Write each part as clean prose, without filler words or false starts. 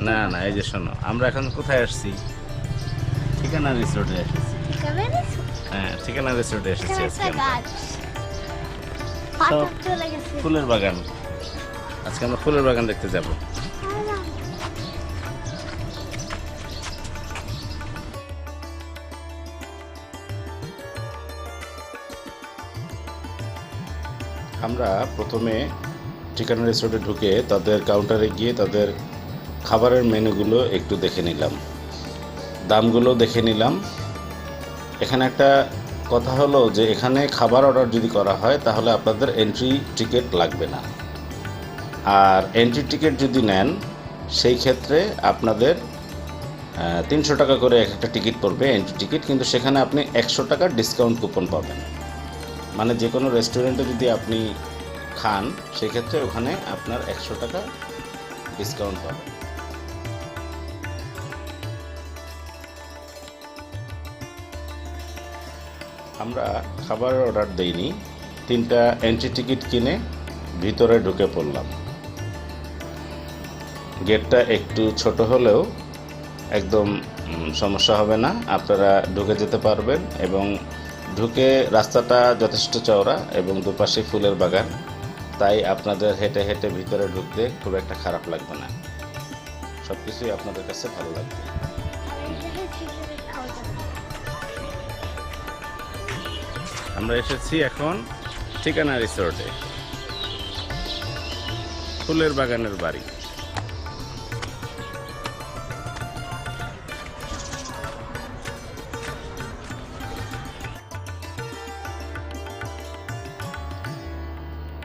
না না, এই যে শোনো, আমরা এখন কোথায় আসছি? ঠিকানা রিসোর্টে এসেছি। হ্যাঁ, ঠিকানা রিসোর্টে এসেছি আজকে আমরা। সব ফুলের বাগান। আজকে আমরা ফুলের বাগান দেখতে যাব। আমরা প্রথমে ঠিকানা রিসোর্টে ঢুকে তাদের কাউন্টারে গিয়ে তাদের খাবারের মেনুগুলো একটু দেখে নিলাম, দামগুলো দেখে নিলাম। এখানে একটা কথা হলো যে এখানে খাবার অর্ডার যদি করা হয় তাহলে আপনাদের এন্ট্রি টিকিট লাগবে না, আর এন্ট্রি টিকিট যদি নেন সেই ক্ষেত্রে আপনাদের 300 টাকা করে একটা টিকিট পড়বে এন্ট্রি টিকিট, কিন্তু সেখানে আপনি 100 টাকার ডিসকাউন্ট কুপন পাবেন। মানে যে কোনো রেস্টুরেন্টে যদি আপনি খান সেক্ষেত্রে ওখানে আপনার 100 টাকা ডিসকাউন্ট পাবেন। আমরা খাবারের অর্ডার দেইনি, 3টা এন্ট্রি টিকিট কিনে ভিতরে ঢুকে পড়লাম। গেটটা একটু ছোট হলেও একদম সমস্যা হবে না, আপনারা ঢুকে যেতে পারবেন। এবং ঢুকে রাস্তাটা যথেষ্ট চওড়া এবং দুপাশে ফুলের বাগান, তাই আপনাদের হেঁটে হেঁটে ভিতরে ঢুকতে খুব একটা খারাপ লাগবে না, সব কিছুই আপনাদের কাছে ভালো লাগবে। আমরা এসেছি এখন ঠিকানা রিসোর্টে, ফুলের বাগানের বাড়ি।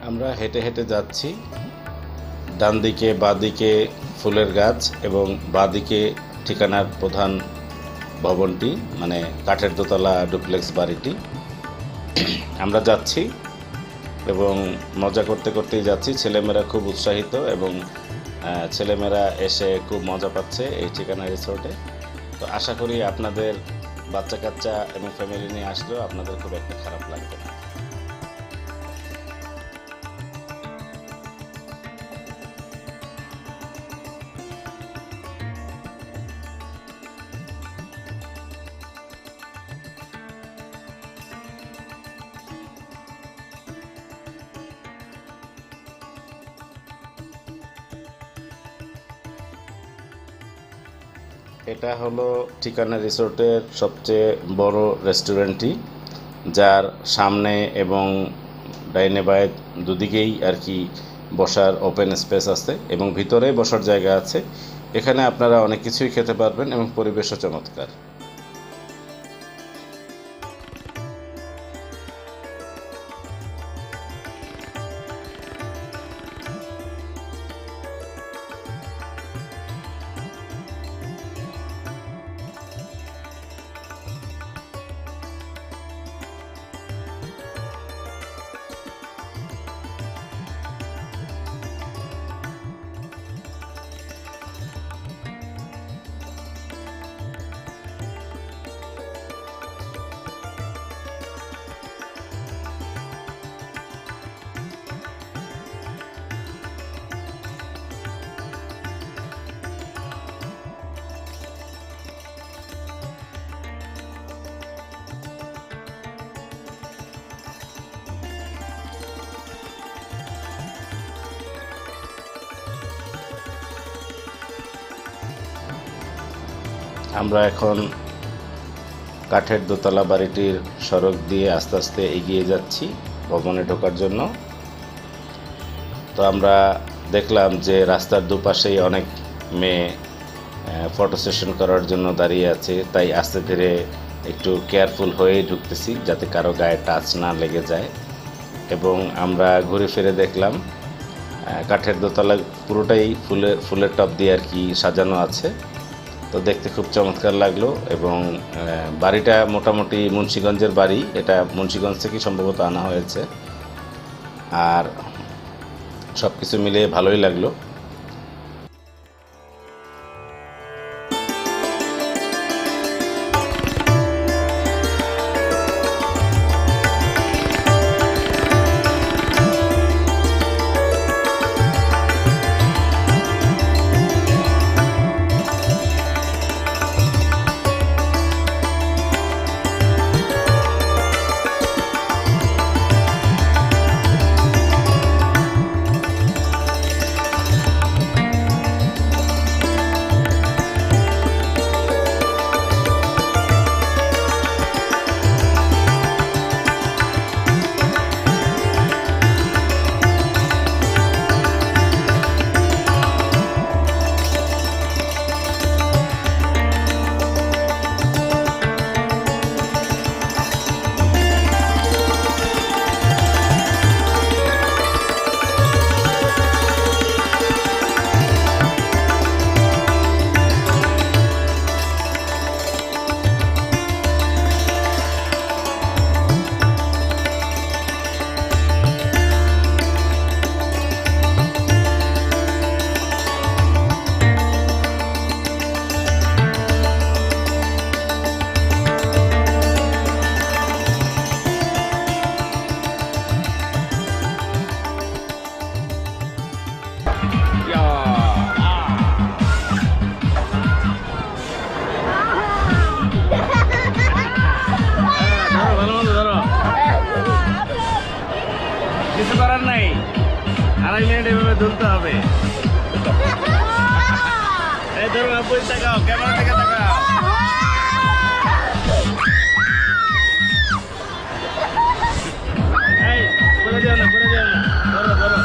আমরা হেঁটে হেঁটে যাচ্ছি, ডান দিকে বাঁ দিকে ফুলের গাছ এবং বাঁ দিকে ঠিকানার প্রধান ভবনটি, মানে কাঠের দোতলা ডুপ্লেক্স বাড়িটি। আমরা যাচ্ছি এবং মজা করতে করতেই যাচ্ছি। ছেলেমেয়েরা খুব উৎসাহিত এবং ছেলেমেয়েরা এসে খুব মজা পাচ্ছে এই ঠিকানা রিসোর্টে। তো আশা করি আপনাদের বাচ্চা কাচ্চা এবং ফ্যামিলি নিয়ে আসলেও আপনাদের খুব একটা খারাপ লাগবে না। এটা হলো ঠিকানা রিসোর্টের সবচেয়ে বড় রেস্টুরেন্টটি, যার সামনে এবং ডাইনে বাঁয়ে দুদিকেই আর কি বসার ওপেন স্পেস আছে এবং ভিতরে বসার জায়গা আছে। এখানে আপনারা অনেক কিছুই খেতে পারবেন এবং পরিবেশও চমৎকার। আমরা এখন কাঠের দোতলা বাড়িটির সড়ক দিয়ে আস্তে আস্তে এগিয়ে যাচ্ছি ভবনে ঢোকার জন্য। তো আমরা দেখলাম যে রাস্তার দুপাশেই অনেক মেয়ে ফটো সেশন করার জন্য দাঁড়িয়ে আছে, তাই আস্তে ধীরে একটু কেয়ারফুল হয়েই ঢুকতেছি যাতে কারো গায়ে টাচ না লেগে যায়। এবং আমরা ঘুরে ফিরে দেখলাম কাঠের দোতলা পুরোটাই ফুলের টব দিয়ে আর কি সাজানো আছে। তো দেখতে খুব চমৎকার লাগলো এবং বাড়িটা মোটামুটি মুন্সিগঞ্জের বাড়ি, এটা মুন্সিগঞ্জ থেকে সম্ভবত আনা হয়েছে। আর সব কিছু মিলিয়ে ভালোই লাগলো। এভাবে দুলতে হবে। এই ধরো আব্বু, তাকাও, ক্যামেরা থেকে তাকাও। এই করে দিও না, করে দিও না, ধরো ধরো।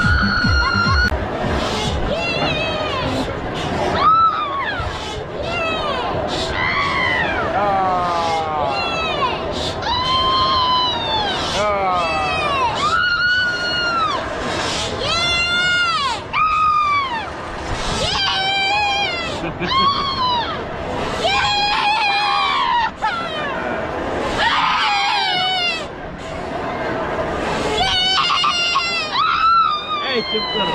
এই চুপ করো।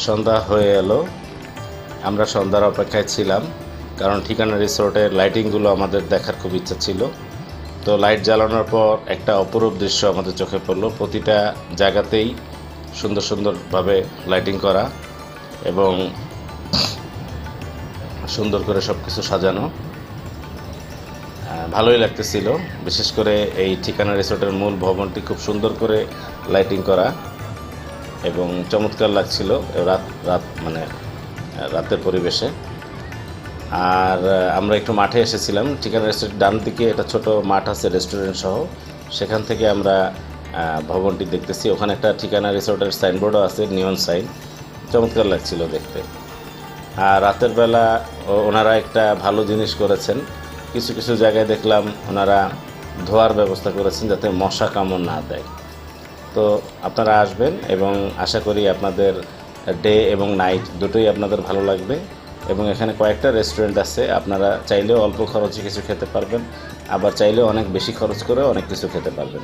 সন্ধ্যা হয়ে এলো, আমরা সন্ধ্যার অপেক্ষায় ছিলাম, কারণ ঠিকানা রিসোর্টের লাইটিংগুলো আমাদের দেখার খুব ইচ্ছা ছিল। তো লাইট জ্বালানোর পর একটা অপরূপ দৃশ্য আমাদের চোখে পড়লো। প্রতিটা জায়গাতেই সুন্দর সুন্দরভাবে লাইটিং করা এবং সুন্দর করে সব কিছু সাজানো, ভালোই লাগতেছিল। বিশেষ করে এই ঠিকানা রিসোর্টের মূল ভবনটি খুব সুন্দর করে লাইটিং করা এবং চমৎকার লাগছিল রাতের পরিবেশে। আর আমরা একটু মাঠে এসেছিলাম। ঠিকানা রেস্টুরেন্ট ডান দিকে একটা ছোট মাঠ আছে রেস্টুরেন্ট সহ, সেখান থেকে আমরা ভবনটি দেখতেছি। ওখানে একটা ঠিকানা রিসোর্টের সাইনবোর্ডও আছে, নিয়ন সাইন, চমৎকার লাগছিল দেখতে। আর রাতের বেলা ওনারা একটা ভালো জিনিস করেছেন, কিছু কিছু জায়গায় দেখলাম ওনারা ধোয়ার ব্যবস্থা করেছেন যাতে মশা কামড় না দেয়। তো আপনারা আসবেন এবং আশা করি আপনাদের ডে এবং নাইট দুটোই আপনাদের ভালো লাগবে। এবং এখানে কয়েকটা রেস্টুরেন্ট আছে, আপনারা চাইলেও অল্প খরচে কিছু খেতে পারবেন, আবার চাইলেও অনেক বেশি খরচ করে অনেক কিছু খেতে পারবেন।